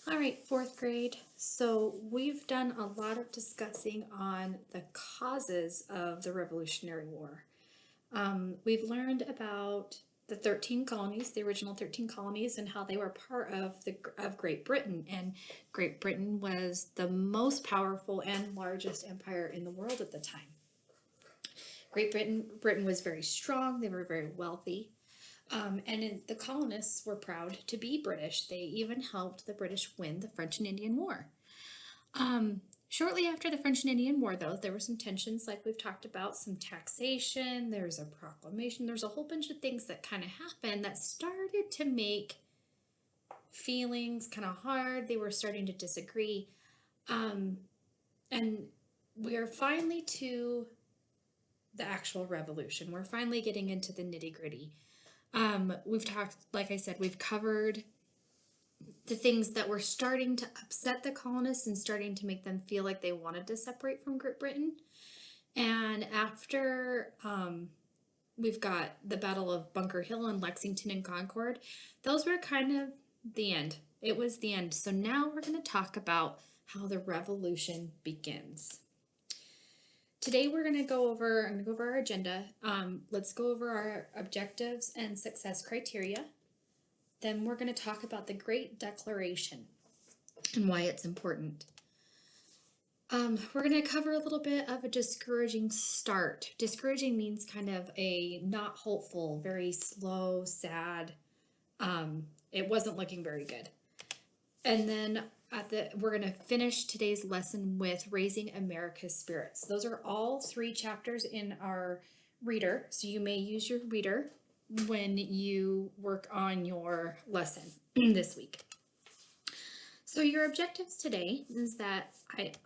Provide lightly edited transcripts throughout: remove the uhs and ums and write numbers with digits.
All right, fourth grade. So we've done a lot of discussing on the causes of the Revolutionary War. We've learned about the 13 colonies, the original 13 colonies, and how they were part of Great Britain. And Great Britain was the most powerful and largest empire in the world at the time. Britain was very strong. They were very wealthy. The colonists were proud to be British. They even helped the British win the French and Indian War. Shortly after the French and Indian War, though, there were some tensions, like we've talked about, some taxation, there's a proclamation, there's a whole bunch of things that kind of happened that started to make feelings kind of hard. They were starting to disagree. And we are finally to the actual revolution. We're finally getting into the nitty gritty. We've talked, like I said, we've covered the things that were starting to upset the colonists and starting to make them feel like they wanted to separate from Great Britain. And after we've got the Battle of Bunker Hill and Lexington and Concord, those were kind of the end. It was the end. So now we're going to talk about how the revolution begins. Today I'm going to go over our agenda. Let's go over our objectives and success criteria. Then we're going to talk about the Great Declaration and why it's important. We're going to cover a little bit of a discouraging start. Discouraging means kind of a not hopeful, very slow, sad. It wasn't looking very good. And then we're going to finish today's lesson with Raising America's Spirits. Those are all 3 chapters in our reader, so you may use your reader when you work on your lesson this week. So your objectives today is that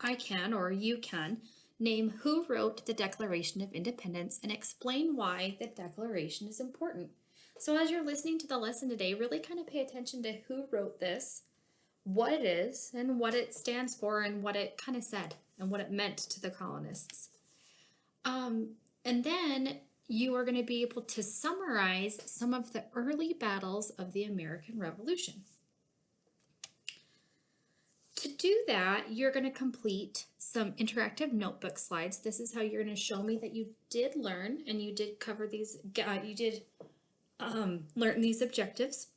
I can, or you can, name who wrote the Declaration of Independence and explain why the Declaration is important. So as you're listening to the lesson today, really kind of pay attention to who wrote this, what it is, and what it stands for, and what it kind of said, and what it meant to the colonists. And then you are going to be able to summarize some of the early battles of the American Revolution. To do that, you're going to complete some interactive notebook slides. This is how you're going to show me that you did learn and you did cover these, learn these objectives.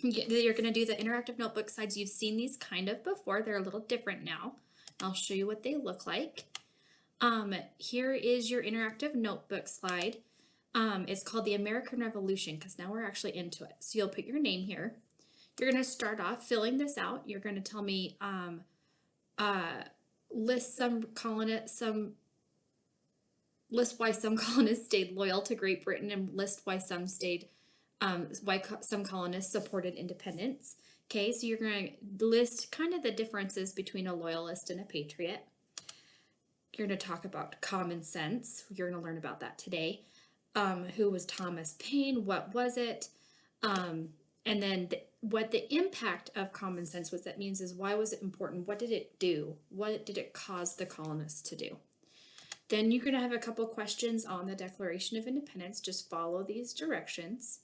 You're going to do the interactive notebook slides. You've seen these kind of before. They're a little different now. I'll show you what they look like. Here is your interactive notebook slide. It's called the American Revolution because now we're actually into it. So you'll put your name here. You're going to start off filling this out. You're going to tell me, list why some colonists stayed loyal to Great Britain and list why some some colonists supported independence. Okay, so you're going to list kind of the differences between a loyalist and a patriot. You're going to talk about common sense. You're going to learn about that today. Who was Thomas Paine? What was it? And then what the impact of common sense, what that means is why was it important? What did it do? What did it cause the colonists to do? Then you're going to have a couple questions on the Declaration of Independence. Just follow these directions.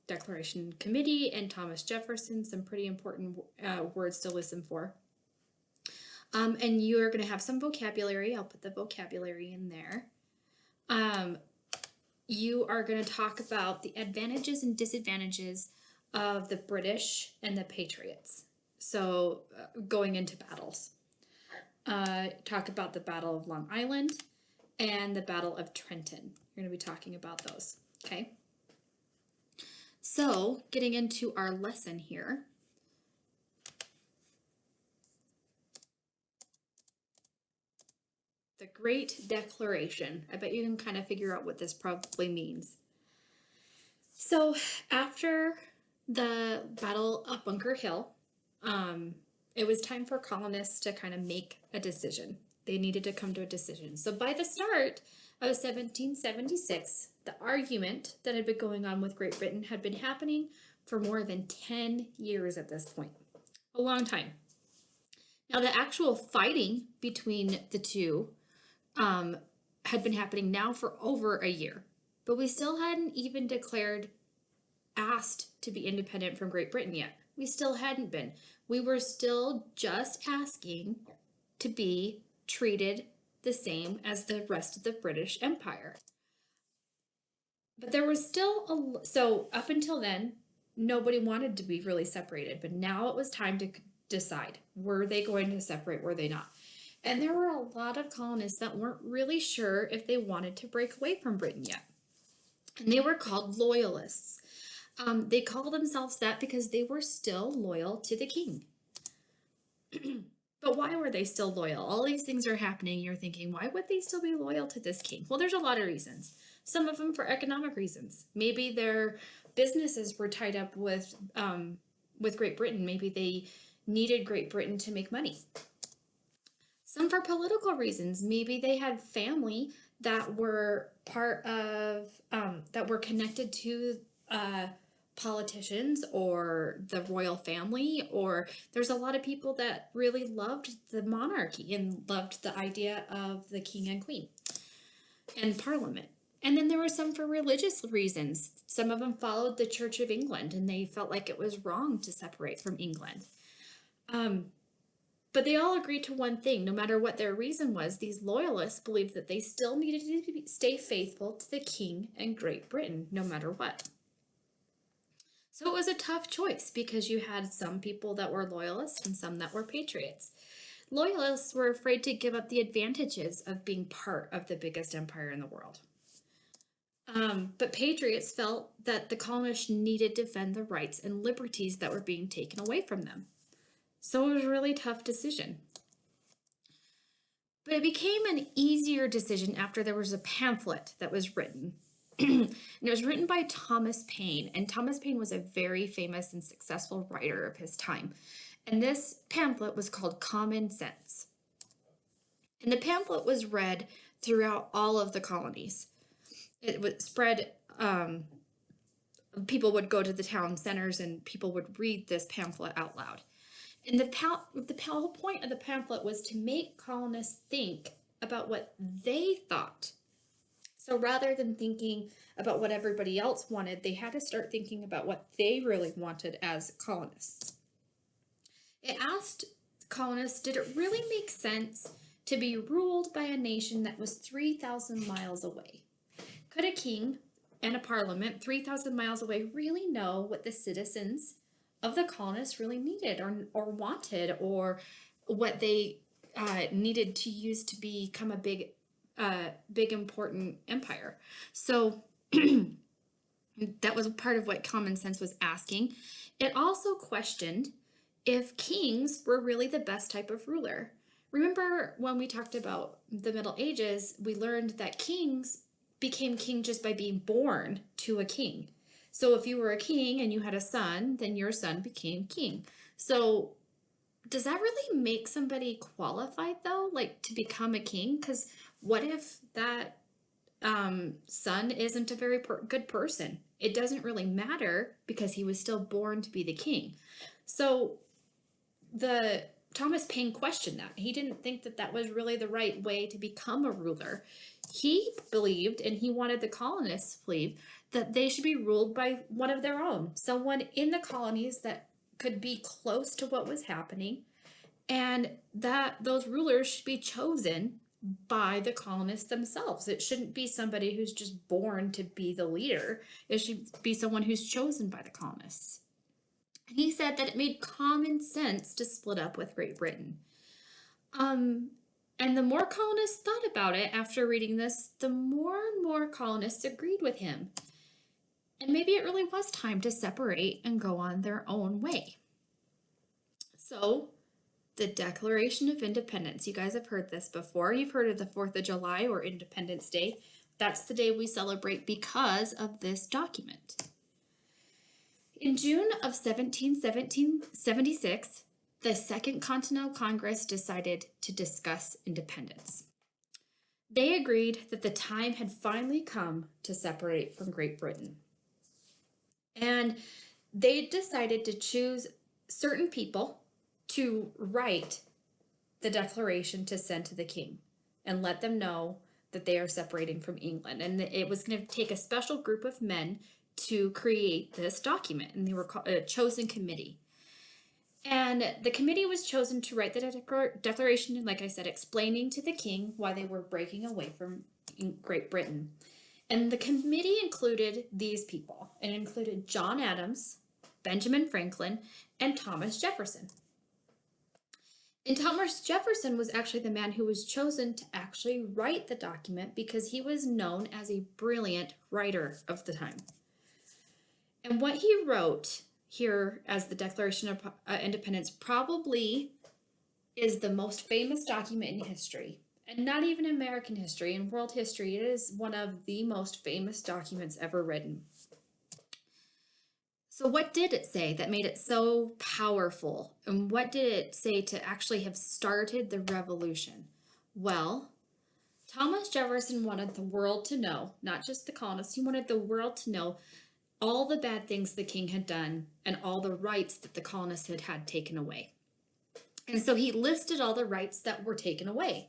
Declaration Committee and Thomas Jefferson, some pretty important words to listen for. And you're going to have some vocabulary. I'll put the vocabulary in there. You are going to talk about the advantages and disadvantages of the British and the Patriots. So going into battles. Talk about the Battle of Long Island and the Battle of Trenton. You're going to be talking about those. Okay. So getting into our lesson here. The Great Declaration. I bet you can kind of figure out what this probably means. So after the Battle of Bunker Hill, it was time for colonists to kind of make a decision. They needed to come to a decision. So by the start of 1776, the argument that had been going on with Great Britain had been happening for more than 10 years at this point. A long time. Now the actual fighting between the two had been happening now for over a year, but we still hadn't even asked to be independent from Great Britain yet. We still hadn't been. We were still just asking to be treated the same as the rest of the British Empire. But there was still so up until then, nobody wanted to be really separated, but now it was time to decide, were they going to separate, were they not? And there were a lot of colonists that weren't really sure if they wanted to break away from Britain yet. And they were called loyalists. They called themselves that because they were still loyal to the king. But why were they still loyal? All these things are happening. You're thinking, why would they still be loyal to this king? Well, there's a lot of reasons. Some of them for economic reasons. Maybe their businesses were tied up with Great Britain. Maybe they needed Great Britain to make money. Some for political reasons. Maybe they had family that were part of, that were connected to politicians or the royal family, or there's a lot of people that really loved the monarchy and loved the idea of the king and queen and parliament. And then there were some for religious reasons. Some of them followed the Church of England and they felt like it was wrong to separate from England. But they all agreed to one thing. No matter what their reason was, these loyalists believed that they still needed to stay faithful to the king and Great Britain, no matter what. So it was a tough choice because you had some people that were loyalists and some that were patriots. Loyalists were afraid to give up the advantages of being part of the biggest empire in the world. But patriots felt that the colonists needed to defend the rights and liberties that were being taken away from them. So it was a really tough decision. But it became an easier decision after there was a pamphlet that was written. And it was written by Thomas Paine, and Thomas Paine was a very famous and successful writer of his time. And this pamphlet was called Common Sense. And the pamphlet was read throughout all of the colonies. It was spread, people would go to the town centers and people would read this pamphlet out loud. And the whole point of the pamphlet was to make colonists think about what they thought. So rather than thinking about what everybody else wanted, they had to start thinking about what they really wanted as colonists. It asked colonists, did it really make sense to be ruled by a nation that was 3,000 miles away? Could a king and a parliament 3,000 miles away really know what the citizens of the colonists really needed or wanted, or what they needed to use to become a big important empire? So that was part of what Common Sense was asking. It also questioned if kings were really the best type of ruler. Remember when we talked about the Middle Ages, we learned that kings became king just by being born to a king. So if you were a king and you had a son, then your son became king. So does that really make somebody qualified though, like to become a king? Because what if that son isn't a very good person? It doesn't really matter because he was still born to be the king. So the Thomas Paine questioned that. He didn't think that that was really the right way to become a ruler. He believed, and he wanted the colonists to believe, that they should be ruled by one of their own, someone in the colonies that could be close to what was happening, and that those rulers should be chosen by the colonists themselves. It shouldn't be somebody who's just born to be the leader. It should be someone who's chosen by the colonists. And he said that it made common sense to split up with Great Britain. And the more colonists thought about it after reading this, the more and more colonists agreed with him. And maybe it really was time to separate and go on their own way. So, the Declaration of Independence. You guys have heard this before. You've heard of the 4th of July or Independence Day. That's the day we celebrate because of this document. In June of 1776, the Second Continental Congress decided to discuss independence. They agreed that the time had finally come to separate from Great Britain. And they decided to choose certain people to write the declaration to send to the king and let them know that they are separating from England. And it was going to take a special group of men to create this document, and they were called a chosen committee. And the committee was chosen to write the declaration, like I said, explaining to the king why they were breaking away from Great Britain. And the committee included these people. It included John Adams, Benjamin Franklin, and Thomas Jefferson. And Thomas Jefferson was actually the man who was chosen to actually write the document because he was known as a brilliant writer of the time. And what he wrote here as the Declaration of Independence probably is the most famous document in history. And not even American history, in world history, it is one of the most famous documents ever written. So what did it say that made it so powerful? And what did it say to actually have started the revolution? Well, Thomas Jefferson wanted the world to know, not just the colonists, he wanted the world to know all the bad things the king had done and all the rights that the colonists had had taken away. And so he listed all the rights that were taken away.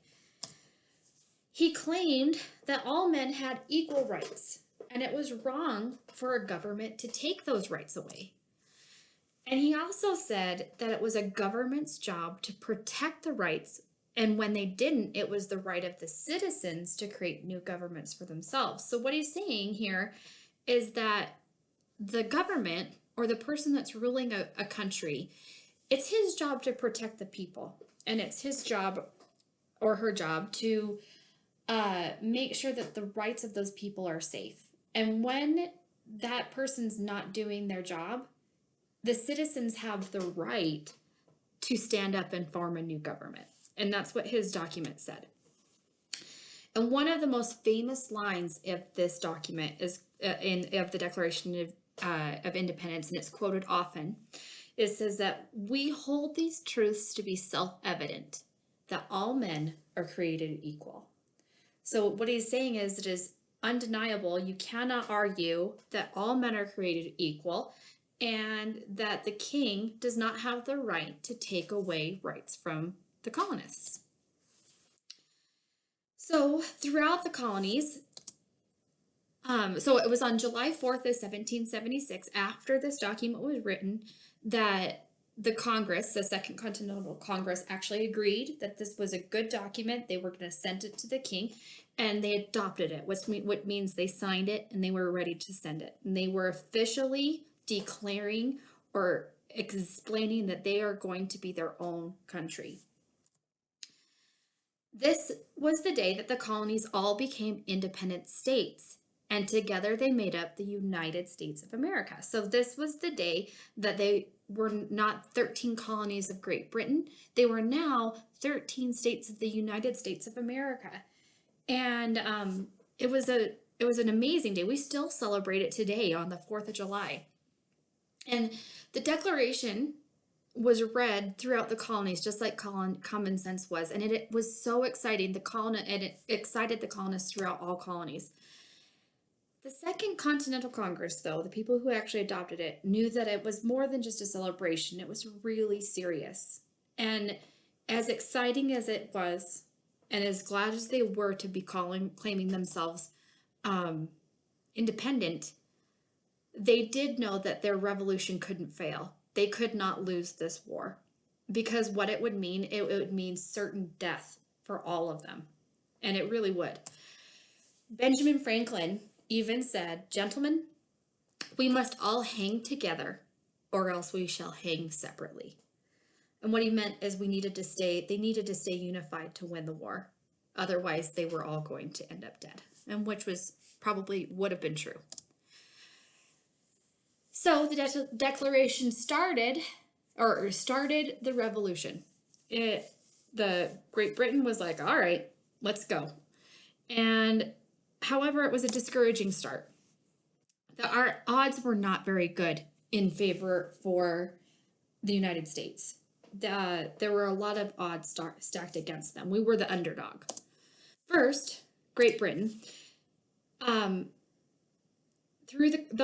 He claimed that all men had equal rights, and it was wrong for a government to take those rights away. And he also said that it was a government's job to protect the rights, and when they didn't, it was the right of the citizens to create new governments for themselves. So what he's saying here is that the government, or the person that's ruling a country, it's his job to protect the people, and it's his job or her job to make sure that the rights of those people are safe. And when that person's not doing their job, the citizens have the right to stand up and form a new government. And that's what his document said. And one of the most famous lines of this document is of the Declaration of Independence, and it's quoted often. It says that we hold these truths to be self-evident, that all men are created equal. So what he's saying is it is undeniable, you cannot argue that all men are created equal, and that the king does not have the right to take away rights from the colonists. So throughout the colonies, so it was on July 4th of 1776, after this document was written, that the Congress, the Second Continental Congress, actually agreed that this was a good document. They were going to send it to the king, and they adopted it, what means they signed it and they were ready to send it. And they were officially declaring or explaining that they are going to be their own country. This was the day that the colonies all became independent states, and together they made up the United States of America. So this was the day that they were not 13 colonies of Great Britain. They were now 13 states of the United States of America. And it was an amazing day. We still celebrate it today on the 4th of July. And the Declaration was read throughout the colonies, just like Common Sense was. And it was so exciting. And it excited the colonists throughout all colonies. The Second Continental Congress, though, the people who actually adopted it, knew that it was more than just a celebration. It was really serious. And as exciting as it was, and as glad as they were to be claiming themselves independent, they did know that their revolution couldn't fail. They could not lose this war, because what it would mean certain death for all of them. And it really would. Benjamin Franklin even said, "Gentlemen, we must all hang together, or else we shall hang separately." And what he meant is they needed to stay unified to win the war. Otherwise, they were all going to end up dead, and which would have been true. So the Declaration started the revolution. The Great Britain was like, all right, let's go. And however, it was a discouraging start. The odds were not very good in favor for the United States. There were a lot of odds stacked against them. We were the underdog. First, Great Britain. Though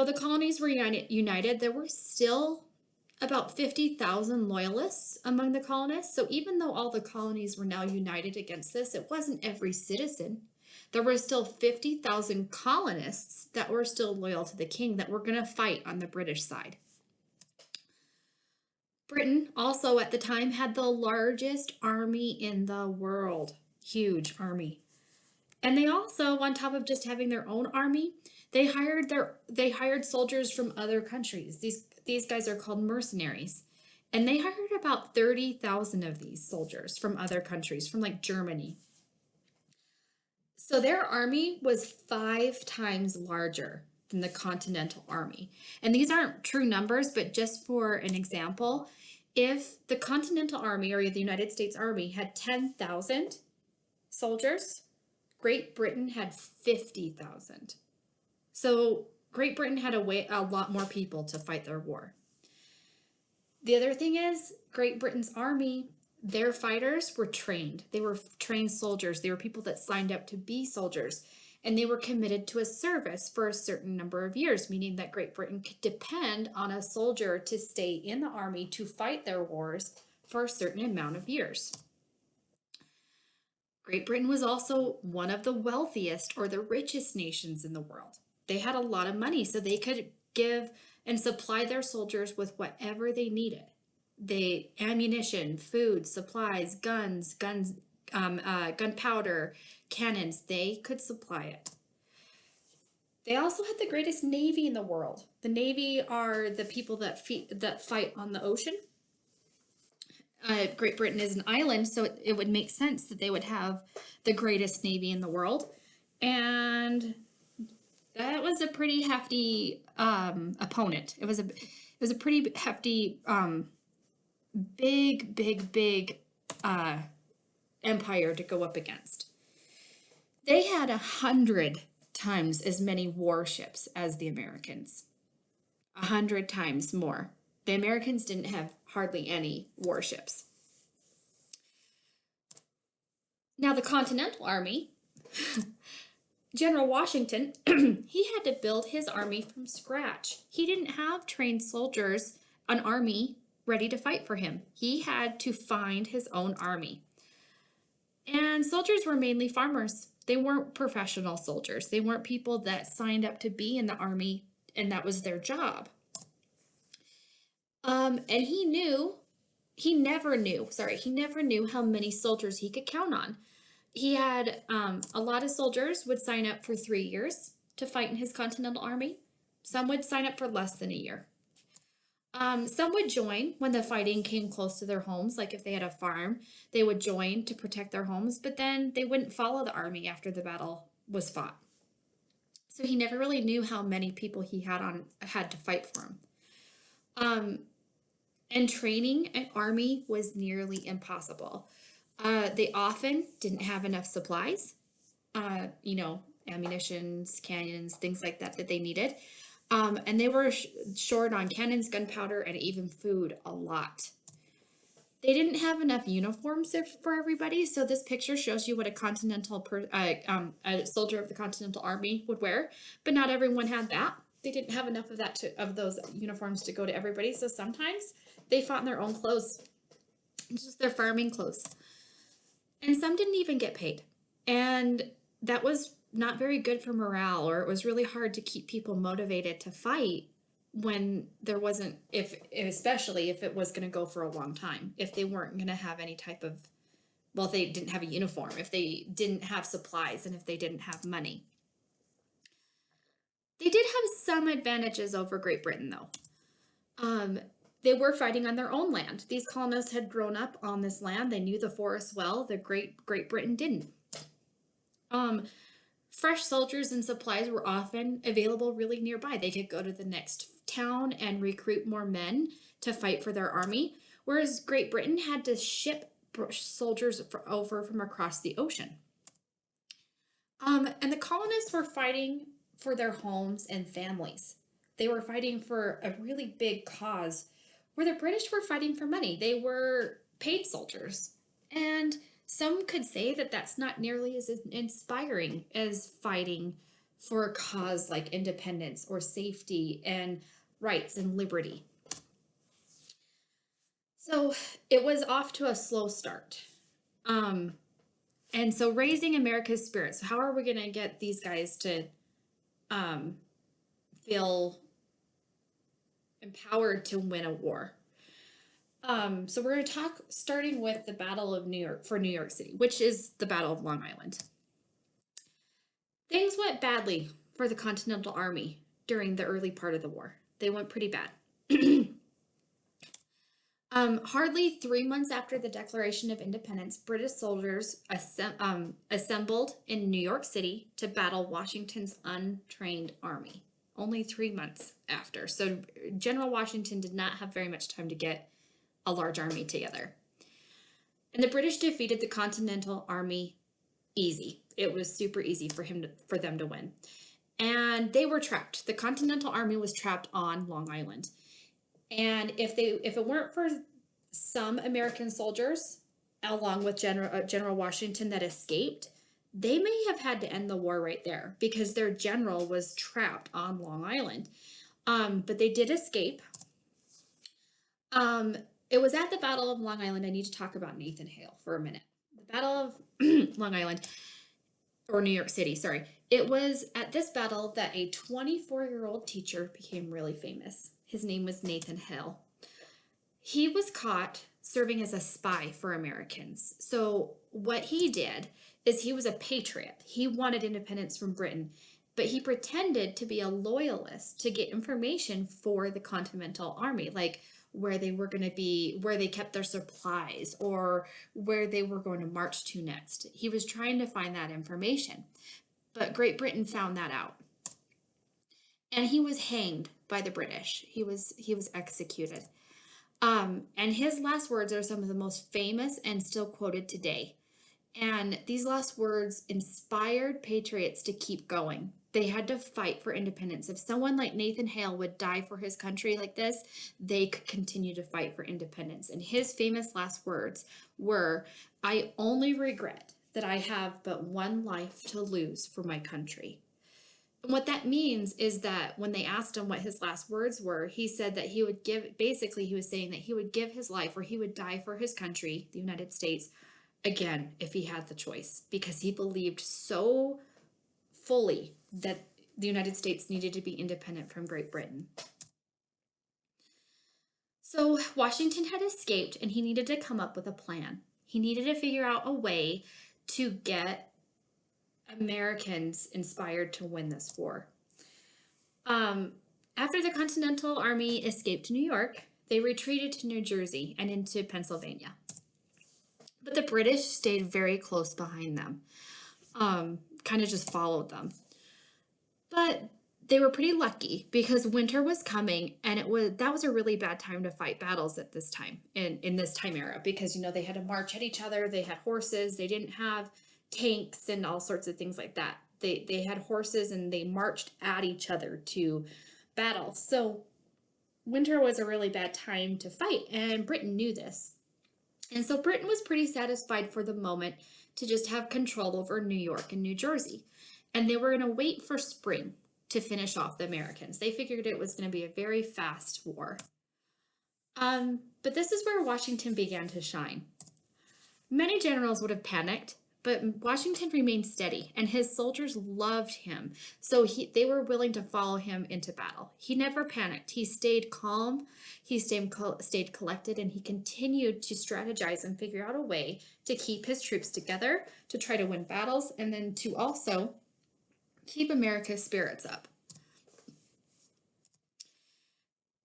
the colonies were united, there were still about 50,000 loyalists among the colonists. So even though all the colonies were now united against this, it wasn't every citizen there were still 50,000 colonists that were still loyal to the king that were going to fight on the British side. Britain also at the time had the largest army in the world. Huge army. And they also, on top of just having their own army, they hired soldiers from other countries. These guys are called mercenaries. And they hired about 30,000 of these soldiers from other countries, from like Germany. So their army was 5 times larger than the Continental Army. And these aren't true numbers, but just for an example, if the Continental Army or the United States Army had 10,000 soldiers, Great Britain had 50,000. So Great Britain had a lot more people to fight their war. The other thing is, Great Britain's army, their fighters were trained. They were trained soldiers. They were people that signed up to be soldiers. And they were committed to a service for a certain number of years, meaning that Great Britain could depend on a soldier to stay in the army to fight their wars for a certain amount of years. Great Britain was also one of the wealthiest or the richest nations in the world. They had a lot of money, so they could give and supply their soldiers with whatever they needed. Ammunition, food, supplies, gunpowder, cannons, they could supply it. They also had the greatest navy in the world. The navy are the people that fight on the ocean. Great Britain is an island, so it would make sense that they would have the greatest navy in the world. And that was a pretty hefty opponent. It was a pretty hefty, big empire to go up against. They had 100 times as many warships as the Americans. 100 times more. The Americans didn't have hardly any warships. Now the Continental Army, General Washington, he had to build his army from scratch. He didn't have trained soldiers, an army ready to fight for him. He had to find his own army. And soldiers were mainly farmers. They weren't professional soldiers. They weren't people that signed up to be in the army and that was their job. And he never knew how many soldiers he could count on. He had a lot of soldiers would sign up for 3 years to fight in his Continental Army. Some would sign up for less than a year. Some would join when the fighting came close to their homes, like if they had a farm, they would join to protect their homes, but then they wouldn't follow the army after the battle was fought. So he never really knew how many people he had to fight for him. And training an army was nearly impossible. They often didn't have enough supplies, ammunitions, cannons, things like that they needed. And they were short on cannons, gunpowder, and even food a lot. They didn't have enough uniforms for everybody, so this picture shows you what a soldier of the Continental Army would wear, but not everyone had that. They didn't have enough of those uniforms to go to everybody, so sometimes they fought in their own clothes, just their farming clothes. And some didn't even get paid. And that was not very good for morale, or it was really hard to keep people motivated to fight when there wasn't, especially if it was going to go for a long time, if they weren't going to have any type of, if they didn't have a uniform, if they didn't have supplies, and if they didn't have money. They did have some advantages over Great Britain, though. They were fighting on their own land. These colonists had grown up on this land. They knew the forests well. The Great Britain didn't. Fresh soldiers and supplies were often available really nearby. They could go to the next town and recruit more men to fight for their army, whereas Great Britain had to ship soldiers over from across the ocean. And the colonists were fighting for their homes and families. They were fighting for a really big cause, where the British were fighting for money. They were paid soldiers. And some could say that that's not nearly as inspiring as fighting for a cause like independence or safety and rights and liberty. So it was off to a slow start. And so raising America's spirits. How are we going to get these guys to um, feel empowered to win a war? So we're going to talk starting with the Battle of New York for New York City, which is the Battle of Long Island. Things went badly for the Continental Army during the early part of the war. They went pretty bad. Hardly 3 months after the Declaration of Independence, British soldiers assembled in New York City to battle Washington's untrained army. Only 3 months after. So General Washington did not have very much time to get a large army together. And the British defeated the Continental Army easy. It was super easy for them to win. And they were trapped. The Continental Army was trapped on Long Island. And if it weren't for some American soldiers, along with General Washington, that escaped, they may have had to end the war right there because their general was trapped on Long Island. But they did escape. It was at the Battle of Long Island. I need to talk about Nathan Hale for a minute. The Battle of Long Island, or New York City, sorry. It was at this battle that a 24-year-old teacher became really famous. His name was Nathan Hale. He was caught serving as a spy for Americans. So what he did is he was a patriot. He wanted independence from Britain, but he pretended to be a loyalist to get information for the Continental Army, like where they were going to be, where they kept their supplies, or where they were going to march to next. He was trying to find that information, but Great Britain found that out. And he was hanged by the British. He was executed. And his last words are some of the most famous and still quoted today. And these last words inspired patriots to keep going. They had to fight for independence. If someone like Nathan Hale would die for his country like this, they could continue to fight for independence. And his famous last words were, "I only regret that I have but one life to lose for my country." And what that means is that when they asked him what his last words were, he said that he would give, basically, he was saying that he would give his life or he would die for his country, the United States, again, if he had the choice, because he believed so fully that the United States needed to be independent from Great Britain. So Washington had escaped and he needed to come up with a plan. He needed to figure out a way to get Americans inspired to win this war. After the Continental Army escaped New York, they retreated to New Jersey and into Pennsylvania. But the British stayed very close behind them, kind of just followed them. But they were pretty lucky because winter was coming, and that was a really bad time to fight battles at this time, in this time era, because they had to march at each other. They had horses. They didn't have tanks and all sorts of things like that. They had horses and they marched at each other to battle. So winter was a really bad time to fight, and Britain knew this. And so Britain was pretty satisfied for the moment to just have control over New York and New Jersey. And they were going to wait for spring to finish off the Americans. They figured it was going to be a very fast war. But this is where Washington began to shine. Many generals would have panicked, but Washington remained steady, and his soldiers loved him. So they were willing to follow him into battle. He never panicked. He stayed calm. He stayed collected, and he continued to strategize and figure out a way to keep his troops together, to try to win battles, and then to also keep America's spirits up.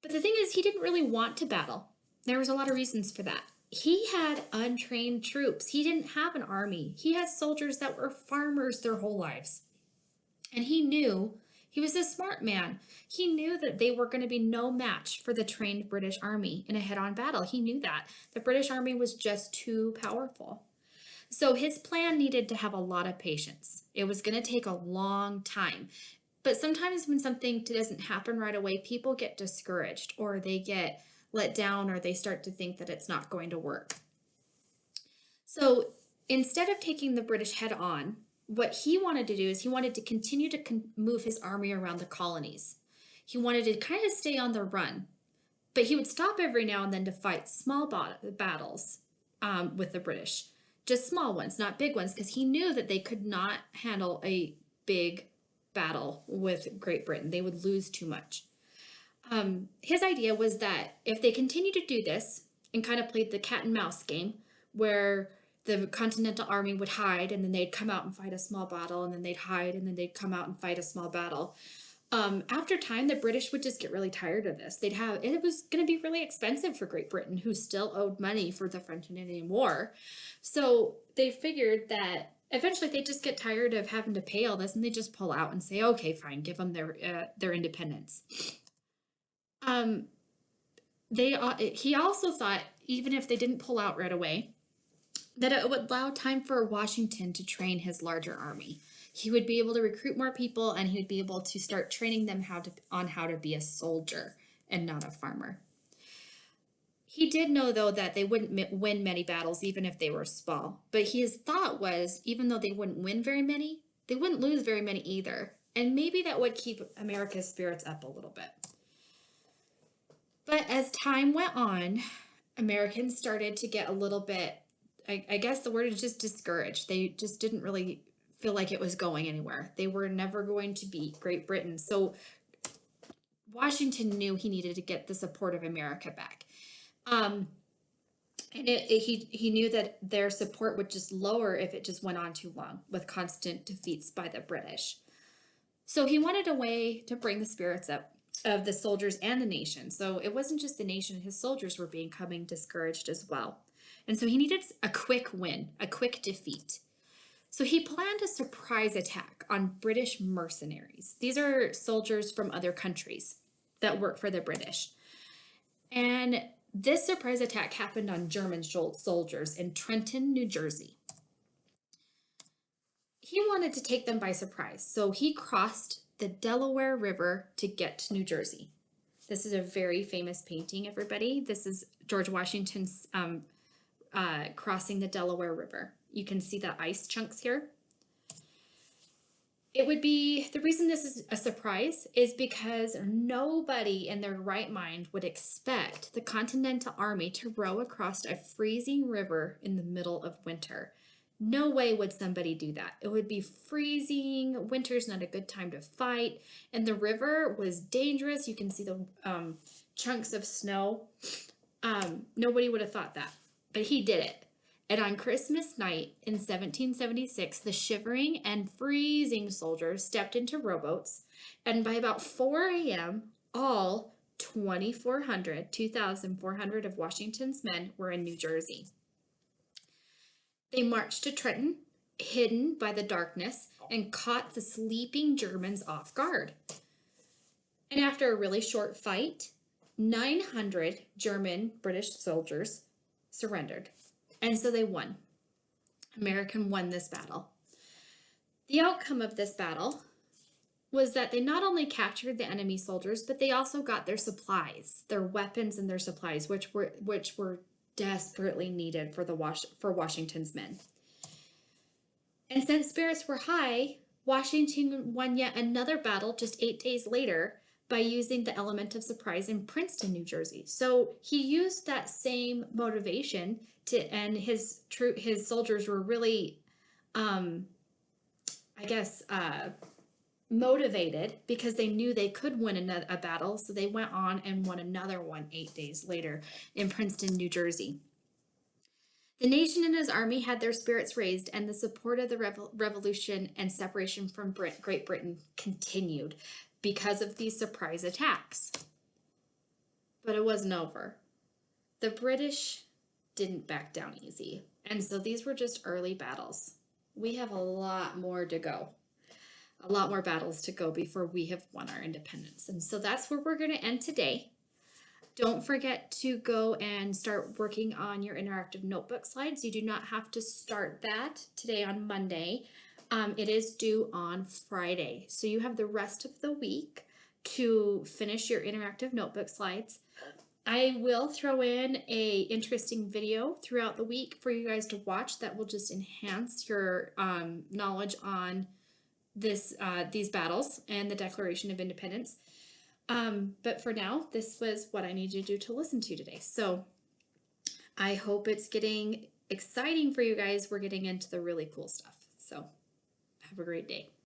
But the thing is, he didn't really want to battle. There was a lot of reasons for that. He had untrained troops. He didn't have an army. He had soldiers that were farmers their whole lives. And he knew, he was a smart man. He knew that they were going to be no match for the trained British army in a head-on battle. He knew that. The British army was just too powerful. So his plan needed to have a lot of patience. It was going to take a long time. But sometimes when something doesn't happen right away, people get discouraged, or they get let down, or they start to think that it's not going to work. So instead of taking the British head on, what he wanted to do is he wanted to continue to move his army around the colonies. He wanted to kind of stay on the run, but he would stop every now and then to fight small battles with the British, just small ones, not big ones, because he knew that they could not handle a big battle with Great Britain. They would lose too much. His idea was that if they continued to do this and kind of played the cat and mouse game, where the Continental Army would hide and then they'd come out and fight a small battle, and then they'd hide and then they'd come out and fight a small battle. After time, the British would just get really tired of this. It was going to be really expensive for Great Britain, who still owed money for the French and Indian War. So they figured that eventually they'd just get tired of having to pay all this, and they just pull out and say, okay, fine, give them their independence. He also thought, even if they didn't pull out right away, that it would allow time for Washington to train his larger army. He would be able to recruit more people, and he would be able to start training them on how to be a soldier and not a farmer. He did know, though, that they wouldn't win many battles, even if they were small. But his thought was, even though they wouldn't win very many, they wouldn't lose very many either. And maybe that would keep America's spirits up a little bit. But as time went on, Americans started to get a little bit, I guess the word is just discouraged. They just didn't really feel like it was going anywhere. They were never going to beat Great Britain. So Washington knew he needed to get the support of America back. And he knew that their support would just lower if it just went on too long with constant defeats by the British. So he wanted a way to bring the spirits up of the soldiers and the nation. So it wasn't just the nation, his soldiers were becoming discouraged as well. And so he needed a quick win, a quick defeat. So he planned a surprise attack on British mercenaries. These are soldiers from other countries that work for the British. And this surprise attack happened on German soldiers in Trenton, New Jersey. He wanted to take them by surprise, so he crossed the Delaware River to get to New Jersey. This is a very famous painting, everybody. This is George Washington's crossing the Delaware River. You can see the ice chunks here. The reason this is a surprise is because nobody in their right mind would expect the Continental Army to row across a freezing river in the middle of winter. No way would somebody do that. It would be freezing. Winter's not a good time to fight. And the river was dangerous. You can see the chunks of snow. Nobody would have thought that, but he did it. And on Christmas night in 1776, the shivering and freezing soldiers stepped into rowboats, and by about 4 a.m., all 2,400 of Washington's men were in New Jersey. They marched to Trenton, hidden by the darkness, and caught the sleeping Germans off guard. And after a really short fight, 900 British soldiers surrendered. And so they won. America won this battle. The outcome of this battle was that they not only captured the enemy soldiers, but they also got their supplies, their weapons and their supplies, which were desperately needed for Washington's men. And since spirits were high, Washington won yet another battle just 8 days later by using the element of surprise in Princeton, New Jersey. So he used that same motivation and his soldiers were really, motivated because they knew they could win a battle. So they went on and won another one 8 days later in Princeton, New Jersey. The nation and his army had their spirits raised, and the support of the revolution and separation from Great Britain continued because of these surprise attacks. But it wasn't over. The British didn't back down easy, and so these were just early battles. We have a lot more to go. A lot more battles to go before we have won our independence. And so that's where we're going to end today. Don't forget to go and start working on your interactive notebook slides. You do not have to start that today on Monday. It is due on Friday. So you have the rest of the week to finish your interactive notebook slides. I will throw in a interesting video throughout the week for you guys to watch that will just enhance your knowledge on these battles and the Declaration of Independence. But for now, this was what I need you to do to listen to today. So I hope it's getting exciting for you guys. We're getting into the really cool stuff. So have a great day.